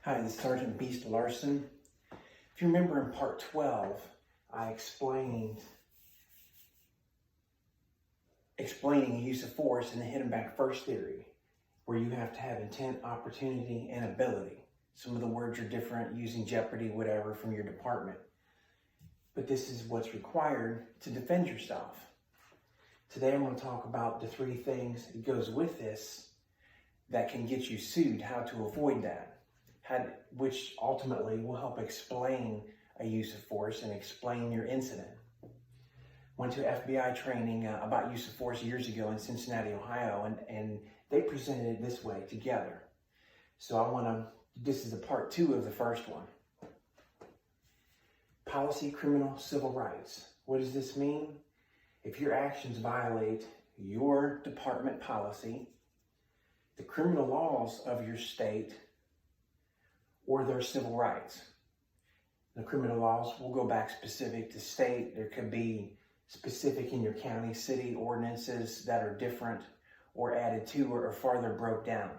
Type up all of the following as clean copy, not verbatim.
Hi, this is Sergeant Beast Larson. If you remember in part 12, I explaining the use of force in the hit 'em back first theory, where you have to have intent, opportunity, and ability. Some of the words are different, using jeopardy, whatever, from your department. But this is what's required to defend yourself. Today I'm going to talk about the 3 things that goes with this that can get you sued, how to avoid that. Which ultimately will help explain a use of force and explain your incident. Went to FBI training about use of force years ago in Cincinnati, Ohio, and they presented it this way together. So this is a part 2 of the first one. Policy, criminal, civil rights. What does this mean? If your actions violate your department policy, the criminal laws of your state, or their civil rights. The criminal laws will go back specific to state. There could be specific in your county, city ordinances that are different or added to or farther broke down.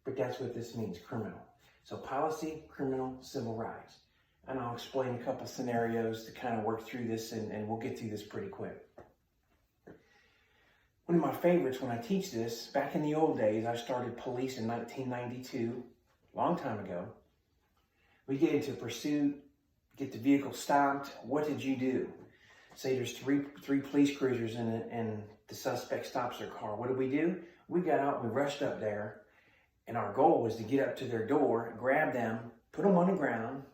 But that's what this means, criminal. So policy, criminal, civil rights. And I'll explain a couple scenarios to kind of work through this, and we'll get through this pretty quick. One of my favorites when I teach this, back in the old days, I started police in 1992, a long time ago. We get into pursuit, get the vehicle stopped. What did you do? Say there's three police cruisers and the suspect stops their car. What did we do? We got out, we rushed up there, and our goal was to get up to their door, grab them, put them on the ground,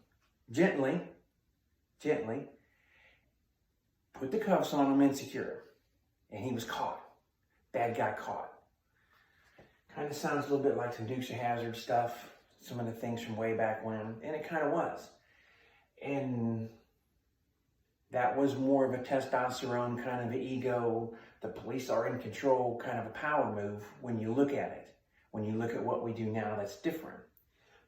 gently, put the cuffs on him and secure. And he was caught. Bad guy caught. Kind of sounds a little bit like some Dukes of Hazzard stuff. Some of the things from way back when, and it kind of was. And that was more of a testosterone, kind of an ego, the police are in control, kind of a power move when you look at it. When you look at what we do now, that's different.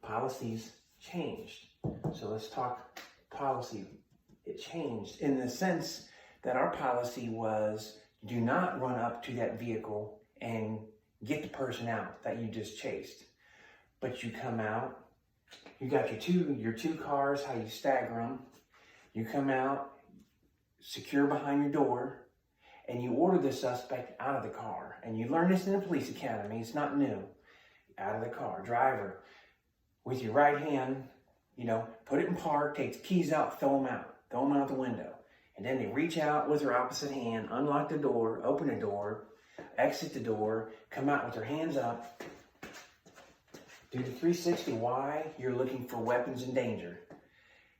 Policies changed. So let's talk policy. It changed in the sense that our policy was do not run up to that vehicle and get the person out that you just chased. But you come out, you got your two cars, how you stagger them. You come out, secure behind your door, and you order the suspect out of the car. And you learn this in the police academy, it's not new. Out of the car, driver, with your right hand, put it in park, take the keys out, throw them out the window. And then they reach out with their opposite hand, unlock the door, open the door, exit the door, come out with their hands up, do the 360 Y, you're looking for weapons in danger.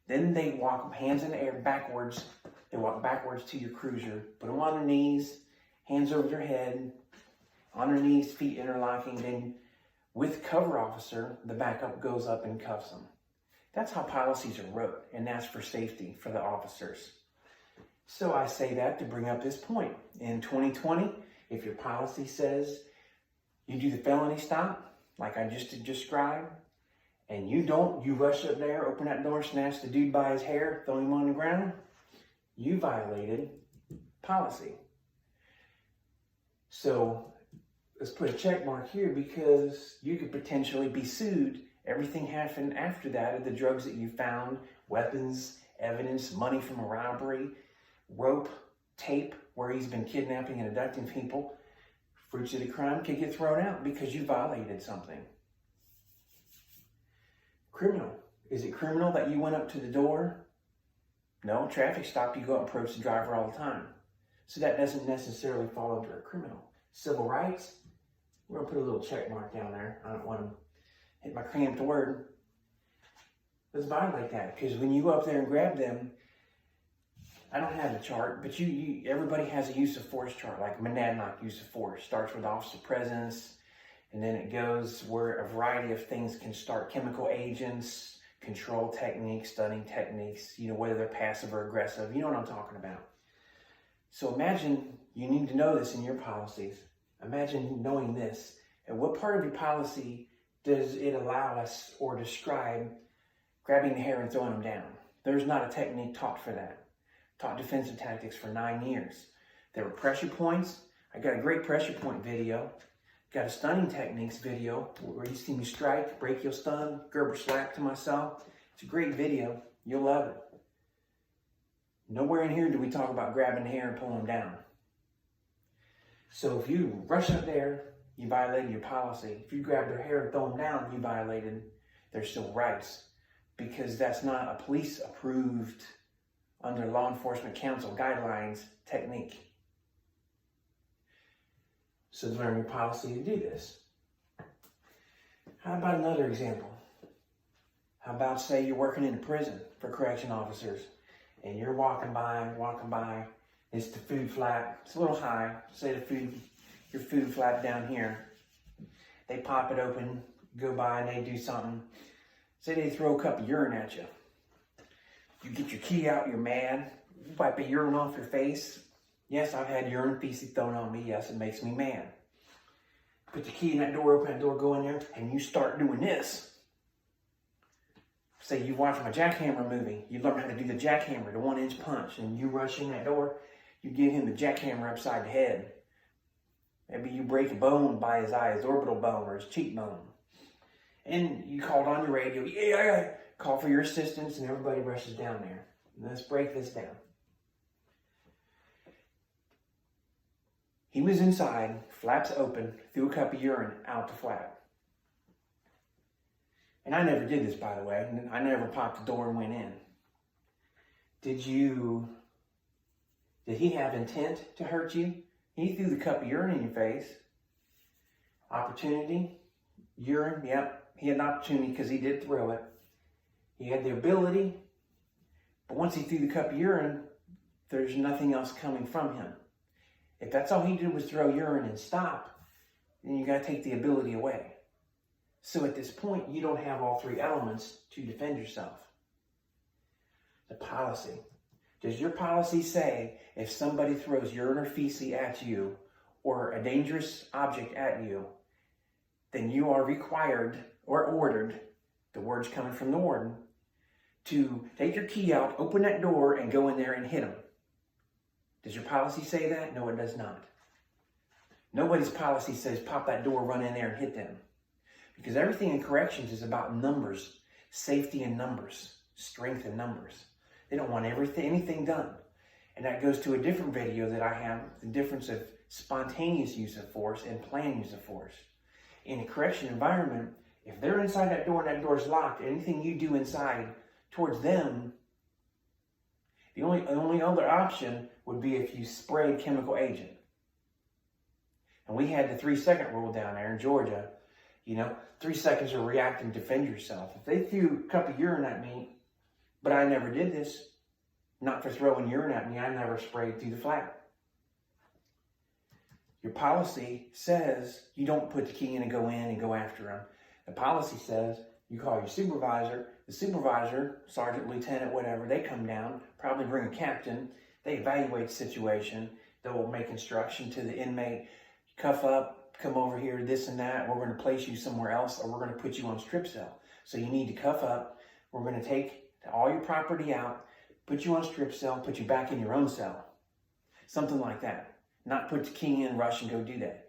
Then they walk hands in the air backwards. They walk backwards to your cruiser, put them on their knees, hands over their head, on their knees, feet interlocking. Then with cover officer, the backup goes up and cuffs them. That's how policies are wrote, and that's for safety for the officers. So I say that to bring up this point. In 2020, if your policy says you do the felony stop, like I just described, and you rush up there, open that door, snatch the dude by his hair, throw him on the ground, you violated policy. So let's put a check mark here because you could potentially be sued. Everything happened after that of the drugs that you found, weapons, evidence, money from a robbery, rope, tape, where he's been kidnapping and abducting people. Fruits of the crime could get thrown out because you violated something. Criminal. Is it criminal that you went up to the door? No, traffic stop, you go up and approach the driver all the time. So that doesn't necessarily fall under a criminal. Civil rights, we're going to put a little check mark down there. I don't want to hit my cramped word. Let's violate that, because when you go up there and grab them, I don't have the chart, but everybody has a use of force chart, like Monadnock use of force. Starts with officer presence, and then it goes where a variety of things can start. Chemical agents, control techniques, stunning techniques, whether they're passive or aggressive. You know what I'm talking about. So imagine you need to know this in your policies. Imagine knowing this. And what part of your policy does it allow us or describe grabbing the hair and throwing them down? There's not a technique taught for that. Taught defensive tactics for 9 years. There were pressure points. I got a great pressure point video Got a stunning techniques video where you see me strike, break your stun, Gerber slap to myself. It's a great video. You'll love it. Nowhere in here do we talk about grabbing the hair and pulling them down. So if you rush up there, you violated your policy. If you grab their hair and throw them down, you violated their civil rights, because that's not a police approved, under law enforcement council guidelines, technique. So learn your policy to do this. How about another example? How about, say you're working in a prison for correction officers, and you're walking by, it's the food flap, it's a little high, say your food flap down here. They pop it open, go by and they do something. Say they throw a cup of urine at you. You get your key out, you're mad, you wipe the urine off your face. Yes, I've had urine feces thrown on me. Yes, it makes me mad. Put the key in that door, open that door, go in there, and you start doing this. Say you watch a jackhammer movie. You learn how to do the jackhammer, the 1-inch punch, and you rush in that door, you give him the jackhammer upside the head. Maybe you break a bone by his eye, his orbital bone or his cheekbone. And you called on your radio, yeah, call for your assistance, and everybody rushes down there. Let's break this down. He was inside, flaps open, threw a cup of urine out the flap. And I never did this, by the way. I never popped the door and went in. Did he have intent to hurt you? He threw the cup of urine in your face. Opportunity, urine, yep. He had an opportunity because he did throw it. He had the ability, but once he threw the cup of urine, there's nothing else coming from him. If that's all he did was throw urine and stop, then you got to take the ability away. So at this point, you don't have all three elements to defend yourself. The policy. Does your policy say if somebody throws urine or feces at you or a dangerous object at you, then you are required or ordered, the word's coming from the warden, to take your key out, open that door, and go in there and hit them? Does your policy say that? No, it does not. Nobody's policy says pop that door, run in there, and hit them. Because everything in corrections is about numbers, safety in numbers, strength in numbers. They don't want anything done. And that goes to a different video that I have, the difference of spontaneous use of force and planned use of force. In a correction environment, if they're inside that door and that door's locked, anything you do inside towards them, the only other option would be if you sprayed chemical agent. And we had the 3-second rule down there in Georgia. 3 seconds to react and defend yourself. If they threw a cup of urine at me, but I never did this, not for throwing urine at me, I never sprayed through the flap. Your policy says you don't put the key in and go after them. The policy says you call your supervisor. The supervisor, sergeant, lieutenant, whatever, they come down, probably bring a captain. They evaluate the situation. They will make instruction to the inmate, cuff up, come over here, this and that. We're going to place you somewhere else, or we're going to put you on strip cell. So you need to cuff up. We're going to take all your property out, put you on strip cell, put you back in your own cell. Something like that. Not put the key in, rush, and go do that.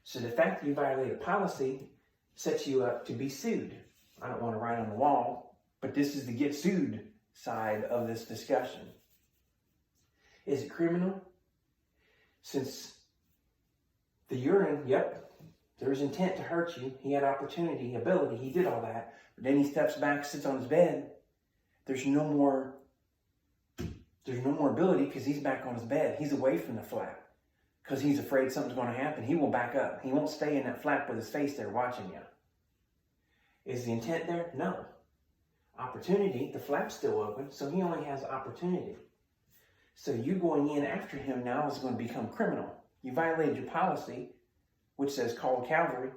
So the fact that you violated policy sets you up to be sued. I don't want to write on the wall, but this is the get sued side of this discussion. Is it criminal? Since the urine, yep, there's intent to hurt you. He had opportunity, ability, he did all that. But then he steps back, sits on his bed. There's no more ability because he's back on his bed. He's away from the flap because he's afraid something's going to happen. He will back up. He won't stay in that flap with his face there watching you. Is the intent there? No. Opportunity, the flap's still open, so he only has opportunity. So you going in after him now is going to become criminal. You violated your policy, which says call cavalry.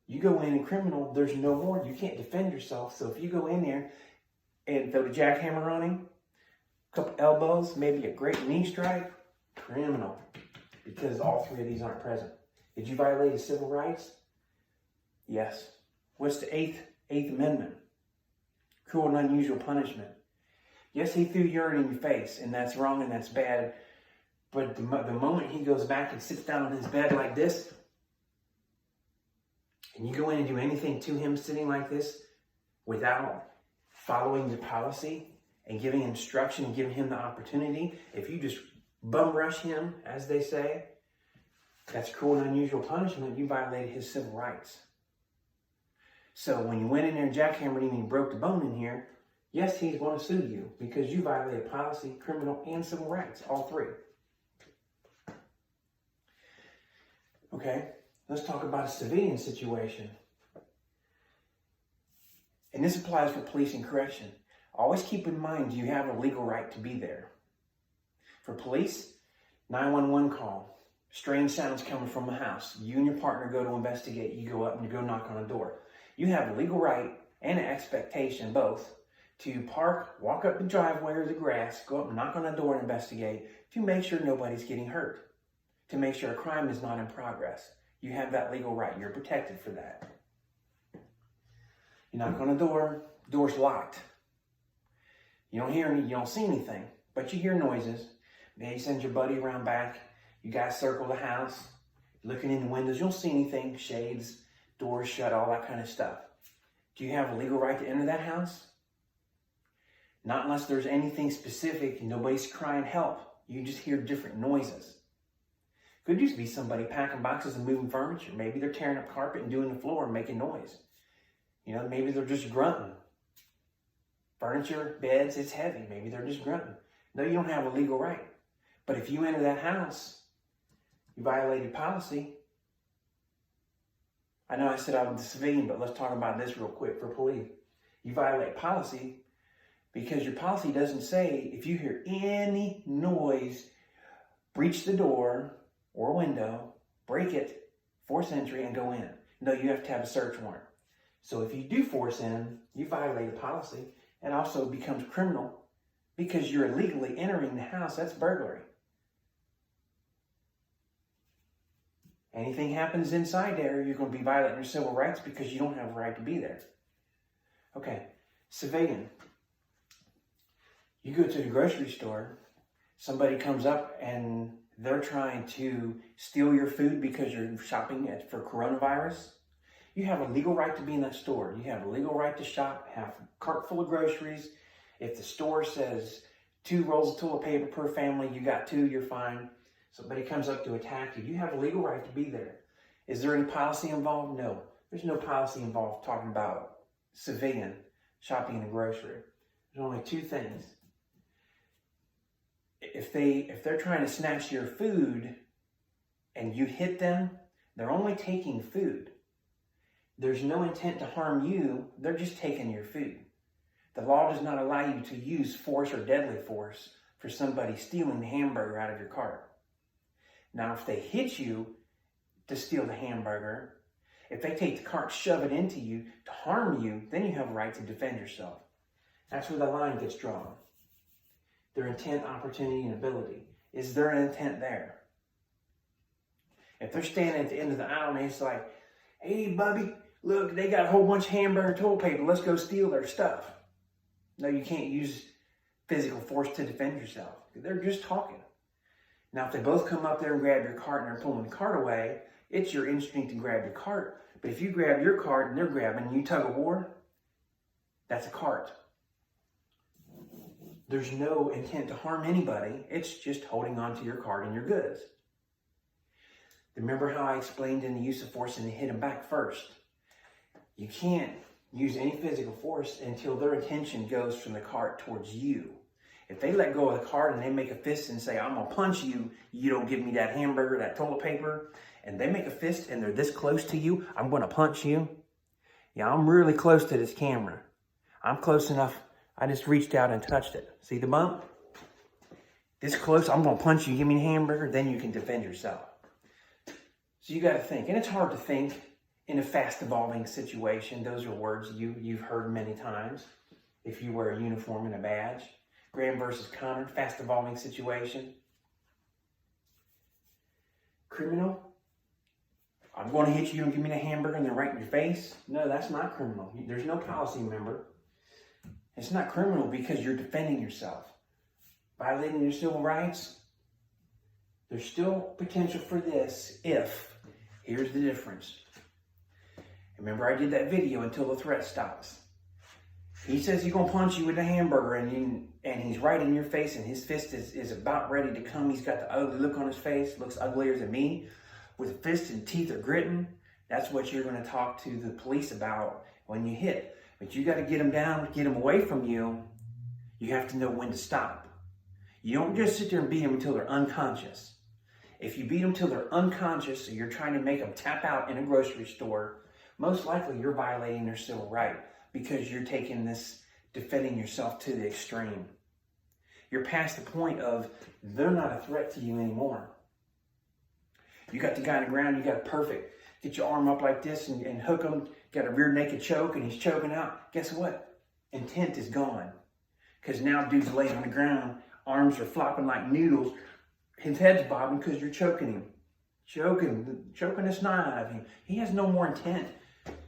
You go in and criminal, there's no more. You can't defend yourself. So if you go in there and throw the jackhammer on him, a couple elbows, maybe a great knee strike, criminal. Because all three of these aren't present. Did you violate his civil rights? Yes. What's the Eighth Amendment? Cruel and unusual punishment. Yes, he threw urine in your face, and that's wrong and that's bad. But the moment he goes back and sits down on his bed like this, and you go in and do anything to him sitting like this without following the policy and giving instruction and giving him the opportunity, if you just bum rush him, as they say, that's cruel and unusual punishment. You violated his civil rights. So when you went in there and jackhammered him and you broke the bone in here, yes, he's going to sue you because you violated policy, criminal, and civil rights, all three. Okay, let's talk about a civilian situation. And this applies for police and correction. Always keep in mind you have a legal right to be there. For police, 911 call. Strange sounds coming from the house. You and your partner go to investigate. You go up and you go knock on a door. You have a legal right and an expectation, both, to park, walk up the driveway or the grass, go up and knock on a door and investigate to make sure nobody's getting hurt, to make sure a crime is not in progress. You have that legal right. You're protected for that. You knock on a door, door's locked. You don't hear any, you don't see anything, but you hear noises. Maybe you send your buddy around back. You guys circle the house, looking in the windows. You don't see anything, shades, doors shut, all that kind of stuff. Do you have a legal right to enter that house? Not unless there's anything specific and nobody's crying help. You just hear different noises. Could just be somebody packing boxes and moving furniture. Maybe they're tearing up carpet and doing the floor and making noise. You know, maybe they're just grunting. Furniture, beds, it's heavy. Maybe they're just grunting. No, you don't have a legal right. But if you enter that house, you violated policy. I know I said I was a civilian, but let's talk about this real quick for police. You violate policy because your policy doesn't say if you hear any noise, breach the door or window, break it, force entry, and go in. No, you have to have a search warrant. So if you do force in, you violate a policy and also becomes criminal because you're illegally entering the house. That's burglary. Anything happens inside there, you're going to be violating your civil rights because you don't have a right to be there. Okay, civilian. You go to the grocery store, somebody comes up and they're trying to steal your food because you're shopping for coronavirus. You have a legal right to be in that store. You have a legal right to shop, have a cart full of groceries. If the store says 2 rolls of toilet paper per family, you got 2, you're fine. Somebody comes up to attack you. You have a legal right to be there. Is there any policy involved? No. There's no policy involved talking about civilian shopping in a grocery. There's only 2 things. If they're trying to snatch your food and you hit them, they're only taking food. There's no intent to harm you. They're just taking your food. The law does not allow you to use force or deadly force for somebody stealing the hamburger out of your cart. Now, if they hit you to steal the hamburger, if they take the cart, shove it into you to harm you, then you have a right to defend yourself. That's where the line gets drawn. Their intent, opportunity, and ability. Is there an intent there? If they're standing at the end of the aisle and it's like, hey, Bubby, look, they got a whole bunch of hamburger toilet paper. Let's go steal their stuff. No, you can't use physical force to defend yourself. They're just talking. Now, if they both come up there and grab your cart and they're pulling the cart away, it's your instinct to grab your cart. But if you grab your cart and they're grabbing and you tug of war, that's a cart. There's no intent to harm anybody. It's just holding on to your cart and your goods. Remember how I explained in the use of force and to hit them back first. You can't use any physical force until their attention goes from the cart towards you. If they let go of the cart and they make a fist and say, I'm going to punch you, you don't give me that hamburger, that toilet paper, and they make a fist and they're this close to you, I'm going to punch you. Yeah, I'm really close to this camera. I'm close enough, I just reached out and touched it. See the bump? This close, I'm going to punch you, give me the hamburger, then you can defend yourself. So you got to think, and it's hard to think in a fast-evolving situation. Those are words you've heard many times if you wear a uniform and a badge. Graham versus Connor, fast-evolving situation. Criminal, I'm going to hit you and give me the hamburger and then right in your face. No, that's not criminal. There's no policy, remember. It's not criminal because you're defending yourself. Violating your civil rights, there's still potential for this if, here's the difference. Remember, I did that video, until the threat stops. He says he's going to punch you with a hamburger, and he's right in your face, and his fist is about ready to come. He's got the ugly look on his face, looks uglier than me, with a fist and teeth are gritting. That's what you're going to talk to the police about when you hit. But you got to get them down, get them away from you. You have to know when to stop. You don't just sit there and beat them until they're unconscious. If you beat them till they're unconscious, and you're trying to make them tap out in a grocery store, most likely you're violating their civil right, because you're taking this, defending yourself to the extreme. You're past the point of, they're not a threat to you anymore. You got the guy on the ground, you got perfect. Get your arm up like this and hook him. Got a rear naked choke and he's choking out. Guess what? Intent is gone. Because now dude's laying on the ground, arms are flopping like noodles. His head's bobbing because you're choking him. Choking the snot out of him. He has no more intent.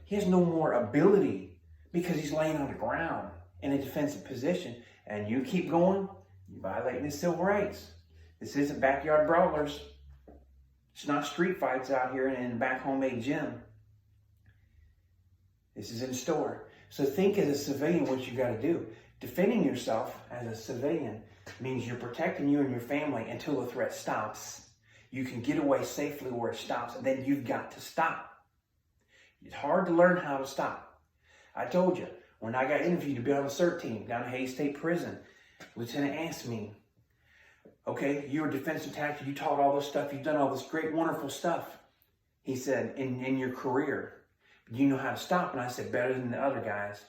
He has no more ability because he's laying on the ground in a defensive position. And you keep going, you're violating his civil rights. This isn't backyard brawlers. It's not street fights out here in a back homemade gym. This is in a store. So think as a civilian what you got to do. Defending yourself as a civilian means you're protecting you and your family until the threat stops. You can get away safely where it stops, and then you've got to stop. It's hard to learn how to stop. I told you, when I got interviewed to be on the CERT team down at Hays State Prison, Lieutenant asked me, okay, you're a defensive tactic, you taught all this stuff, you've done all this great, wonderful stuff. He said, in your career, do you know how to stop? And I said, better than the other guys.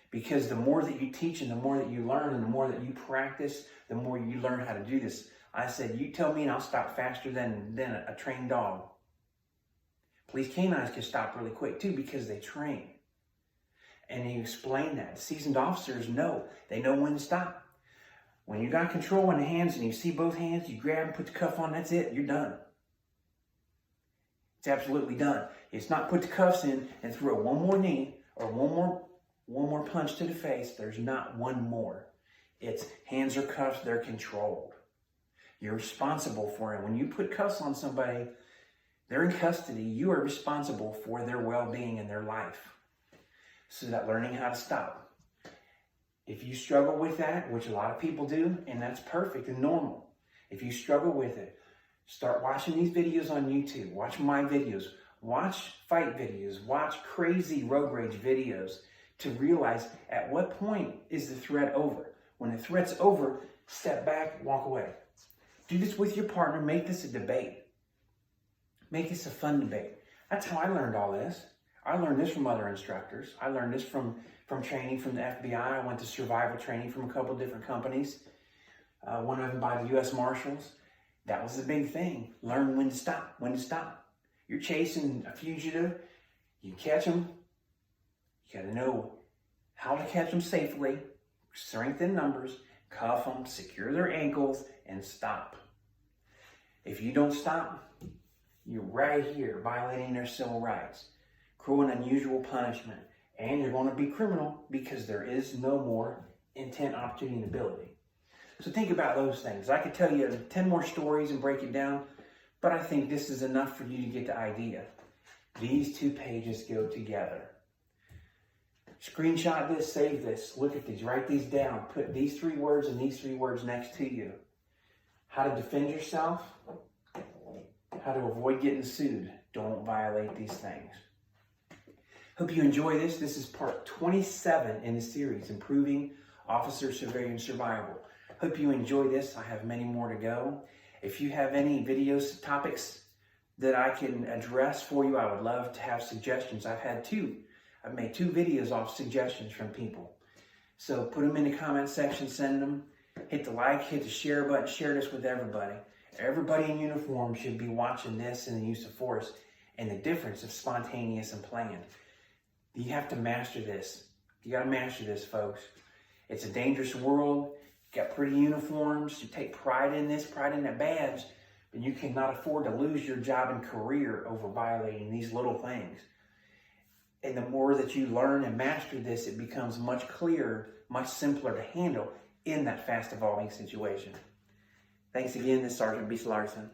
Because the more that you teach and the more that you learn and the more that you practice, the more you learn how to do this. I said, you tell me and I'll stop faster than a trained dog. Police canines can stop really quick too because they train. And he explained that. Seasoned officers know. They know when to stop. When you got control in the hands and you see both hands, you grab and put the cuff on, that's it. You're done. It's absolutely done. It's not put the cuffs in and throw one more knee or one more punch to the face. There's not one more. It's hands are cuffs, they're controlled. You're responsible for it. When you put cuffs on somebody, they're in custody. You are responsible for their well-being and their life. So that learning how to stop. If you struggle with that, which a lot of people do, and that's perfect and normal. If you struggle with it, start watching these videos on YouTube. Watch my videos. Watch fight videos. Watch crazy road rage videos to realize at what point is the threat over. When the threat's over, step back, walk away. Do this with your partner. Make this a debate. Make this a fun debate. That's how I learned all this. I learned this from other instructors. I learned this from training from the FBI. I went to survival training from a couple of different companies. One of them by the U.S. Marshals. That was the big thing. Learn when to stop. When to stop. You're chasing a fugitive. You catch them. You got to know how to catch them safely. Strength in numbers. Cuff them. Secure their ankles. And stop. If you don't stop, you're right here violating their civil rights. Cruel and unusual punishment. And you're going to be criminal because there is no more intent, opportunity, and ability. So think about those things. I could tell you 10 more stories and break it down, but I think this is enough for you to get the idea. These 2 pages go together. Screenshot this, save this, look at these, write these down, put these 3 words and these 3 words next to you. How to defend yourself, how to avoid getting sued. Don't violate these things. Hope you enjoy this. This is part 27 in the series, Improving Officer Civilian Survival. Hope you enjoy this. I have many more to go. If you have any videos, topics that I can address for you, I would love to have suggestions. I've made 2 videos off suggestions from people. So put them in the comment section, send them. Hit the like, hit the share button, share this with everybody. Everybody in uniform should be watching this and the use of force and the difference of spontaneous and planned. You have to master this. You got to master this, folks. It's a dangerous world. You got pretty uniforms. You take pride in this, pride in that badge, but you cannot afford to lose your job and career over violating these little things. And the more that you learn and master this, it becomes much clearer, much simpler to handle in that fast evolving situation. Thanks again. This is Sergeant Larson.